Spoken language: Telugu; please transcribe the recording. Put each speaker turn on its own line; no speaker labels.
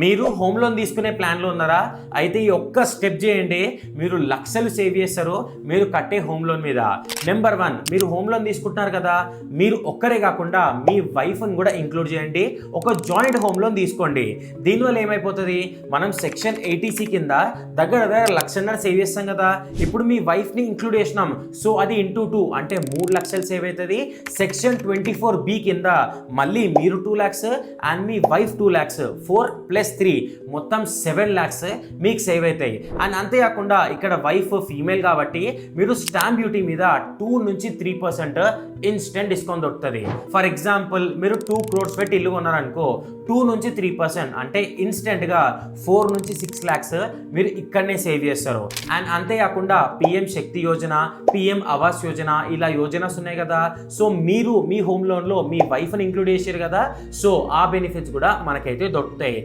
మీరు హోమ్ లోన్ తీసుకునే ప్లాన్లో ఉన్నారా? అయితే ఈ ఒక్క స్టెప్ చేయండి, మీరు లక్షలు సేవ్ చేస్తారు మీరు కట్టే హోమ్ లోన్ మీద. నెంబర్ 1, మీరు హోమ్ లోన్ తీసుకుంటున్నారు కదా, మీరు ఒక్కరే కాకుండా మీ వైఫ్ని కూడా ఇంక్లూడ్ చేయండి. ఒక జాయింట్ హోమ్ లోన్ తీసుకోండి. దీనివల్ల ఏమైపోతుంది, మనం సెక్షన్ 80C కింద దగ్గర లక్షన్నర సేవ్ చేస్తాం కదా. ఇప్పుడు మీ వైఫ్ని ఇంక్లూడ్ చేసినాం, సో అది ఇంటూ 2 అంటే 3 లక్షలు సేవ్ అవుతుంది. సెక్షన్ 24B కింద మళ్ళీ మీరు 2 lakhs and me wife 2 lakhs, 4+3 మొత్తం 7 lakhs మీకు సేవ్ అవుతాయి. అండ్ అంతేకాకుండా ఇక్కడ వైఫ్ ఫీమేల్ కాబట్టి మీరు స్టాంప్ డ్యూటీ మీద 2 నుంచి 3% ఇన్స్టెంట్ డిస్కౌంట్ దొరుకుతుంది. ఫర్ ఎగ్జాంపుల్ మీరు 2 crores పెట్టి ఇల్లు కొన్నారనుకో, 2 నుంచి 3% అంటే ఇన్స్టెంట్గా 4 నుంచి 6 lakhs మీరు ఇక్కడనే సేవ్ చేస్తారు. అండ్ అంతేకాకుండా పిఎం శక్తి యోజన, పిఎం ఆవాస్ యోజన, ఇలా యోజనస్ ఉన్నాయి కదా. సో మీరు మీ హోమ్ లోన్లో మీ వైఫ్ని ఇంక్లూడ్ చేశారు కదా, సో ఆ బెనిఫిట్స్ కూడా మనకైతే దొరుకుతాయి.